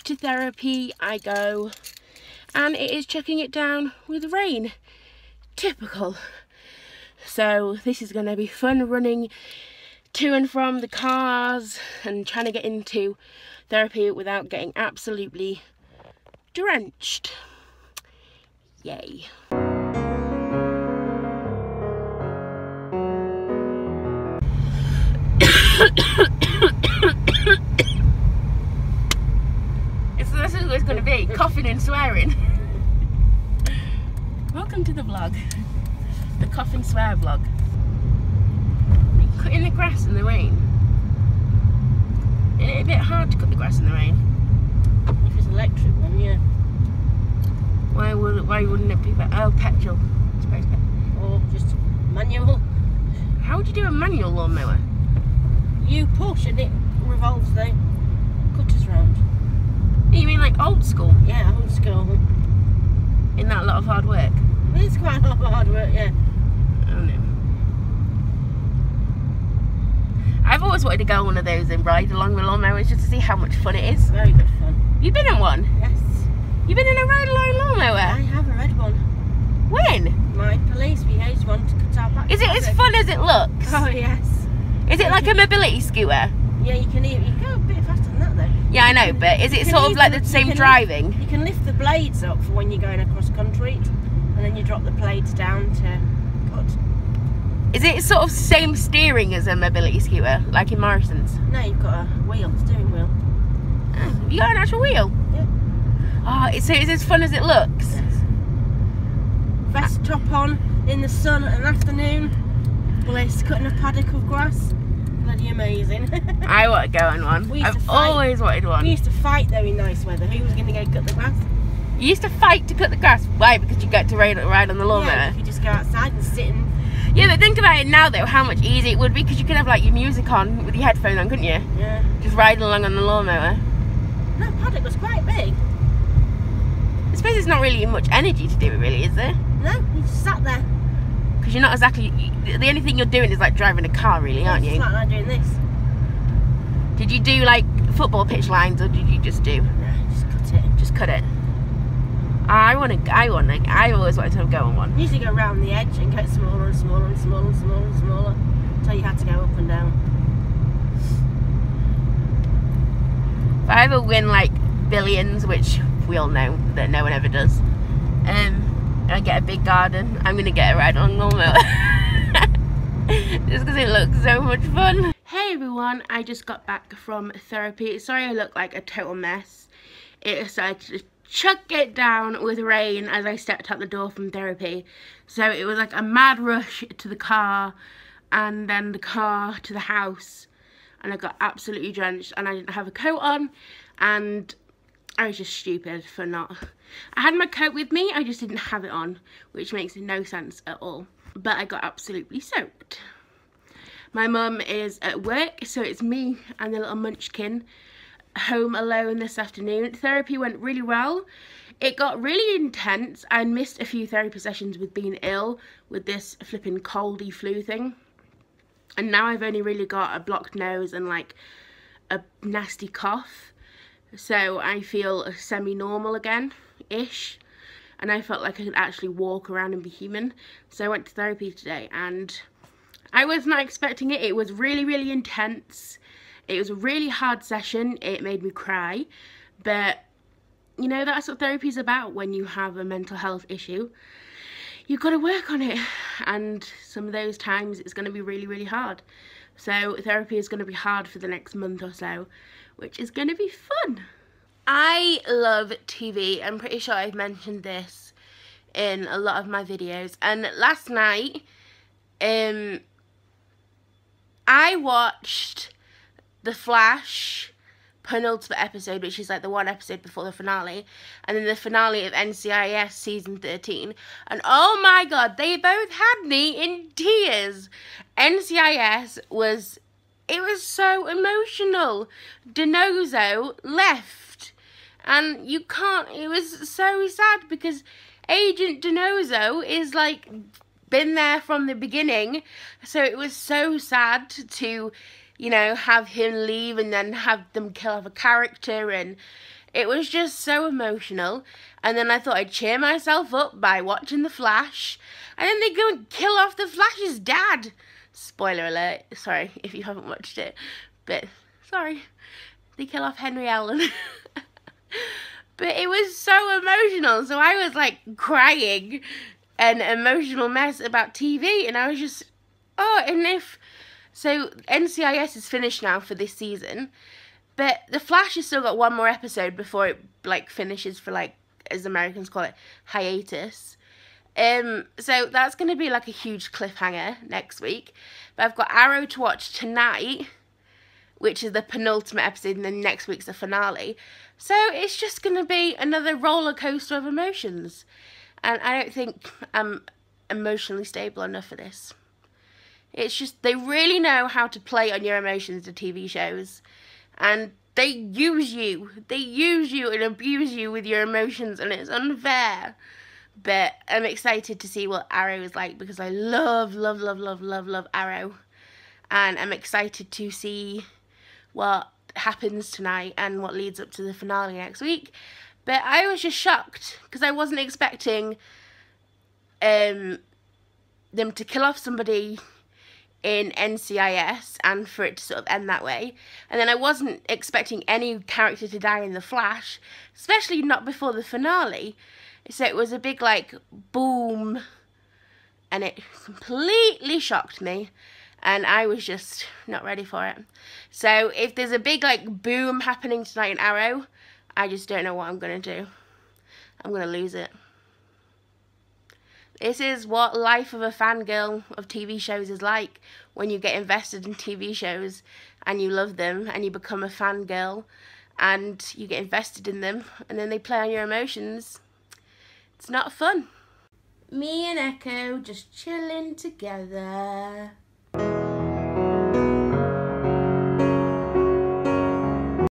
to therapy I go, and it is chucking it down with rain. Typical. So this is going to be fun, running to and from the cars and trying to get into therapy without getting absolutely drenched. Yay. This is what it's going to be, coughing and swearing. Welcome to the vlog, the cough and swear vlog. Cutting the grass in the rain. Isn't it a bit hard to cut the grass in the rain? If it's electric one, yeah. Why wouldn't it be better? Oh, petrol. I suppose petrol. Or just manual. How would you do a manual lawnmower? You push and it revolves the cutters round. You mean like old school? Yeah, old school. Isn't that a lot of hard work? It's quite a lot of hard work, yeah. Oh no. I've always wanted to go on one of those and ride along the lawnmowers just to see how much fun it is. Very good fun. You've been in one? Yes. You've been in a ride along lawnmower? I have a red one. When? My police, we used one to cut our back. Is it as fun as it looks? Oh yes. Is it like a mobility scooter? Yeah, you go a bit faster than that though. Yeah, I know, but is it sort of like the same driving? You can lift the blades up for when you're going across concrete, and then you drop the blades down to cut. Is it sort of same steering as a mobility scooter, like in Morrison's? No, you've got a wheel, steering wheel. Oh, you got an actual wheel? Yeah. Oh, so it's as fun as it looks? Yes. Vest top on, in the sun at an afternoon, bliss, cutting a paddock of grass. Bloody amazing. I want to go on one. I've always wanted one. We used to fight though in nice weather. Who was going to go cut the grass? You used to fight to cut the grass? Why? Because you get to ride on the lawnmower? Yeah, you could just go outside and sit and... Yeah, but think about it now though, how much easier it would be, because you could have like your music on with your headphones on, couldn't you? Yeah. Just riding along on the lawnmower. No, paddock was quite big. I suppose there's not really much energy to do it really, is there? No, you just sat there. Because you're not exactly, the only thing you're doing is like driving a car really, aren't you? It's like I'm doing this. Did you do like football pitch lines, or did you just do? No, just cut it. Just cut it. I always wanted to go on one. You used to go around the edge and get smaller and smaller and smaller and smaller and smaller until you had to go up and down. If I ever win like billions, which we all know that no one ever does, and I get a big garden, I'm gonna get a ride on lawnmower. Just because it looks so much fun. Hey everyone, I just got back from therapy. Sorry I look like a total mess. It decided to chuck it down with rain as I stepped out the door from therapy. So it was like a mad rush to the car, and then the car to the house, and I got absolutely drenched, and I didn't have a coat on, and I was just stupid for not. I had my coat with me, I just didn't have it on, which makes no sense at all. But I got absolutely soaked. My mum is at work, so it's me and the little munchkin home alone this afternoon. Therapy went really well. It got really intense. I missed a few therapy sessions with being ill with this flipping coldy flu thing. And now I've only really got a blocked nose and like a nasty cough. So I feel semi-normal again-ish. And I felt like I could actually walk around and be human. So I went to therapy today and I was not expecting it. It was really, really intense. It was a really hard session. It made me cry. But, you know, that's what therapy is about when you have a mental health issue. You've got to work on it. And some of those times it's going to be really, really hard. So therapy is going to be hard for the next month or so, which is going to be fun. I love TV. I'm pretty sure I've mentioned this in a lot of my videos. And last night, I watched The Flash penultimate episode, which is like the one episode before the finale, and then the finale of NCIS season 13. And oh my god, they both had me in tears. NCIS was, it was so emotional. DiNozzo left, and you can't, it was so sad because Agent DiNozzo is like been there from the beginning, so it was so sad to, you know, have him leave and then have them kill off a character. And It was just so emotional. And then I thought I'd cheer myself up by watching The Flash. And then they go and kill off The Flash's dad. Spoiler alert. Sorry if you haven't watched it. But, sorry. They kill off Henry Allen. But it was so emotional. So I was like crying, an emotional mess about TV. And I was just, oh, and if... So NCIS is finished now for this season. But The Flash has still got one more episode before it like finishes for like, as Americans call it, hiatus. So that's going to be like a huge cliffhanger next week. But I've got Arrow to watch tonight, which is the penultimate episode, and then next week's the finale. So it's just going to be another roller coaster of emotions. And I don't think I'm emotionally stable enough for this. It's just, they really know how to play on your emotions, the TV shows. And they use you. They use you and abuse you with your emotions, and it's unfair. But I'm excited to see what Arrow is like, because I love, love, love, love, love, love Arrow. And I'm excited to see what happens tonight and what leads up to the finale next week. But I was just shocked because I wasn't expecting them to kill off somebody in NCIS and for it to sort of end that way. And then I wasn't expecting any character to die in The Flash, especially not before the finale. So it was a big like boom, and it completely shocked me. And I was just not ready for it. So if there's a big like boom happening tonight in Arrow, I just don't know what I'm going to do. I'm going to lose it. This is what life of a fangirl of TV shows is like, when you get invested in TV shows and you love them and you become a fangirl and you get invested in them and then they play on your emotions. It's not fun. Me and Echo just chilling together.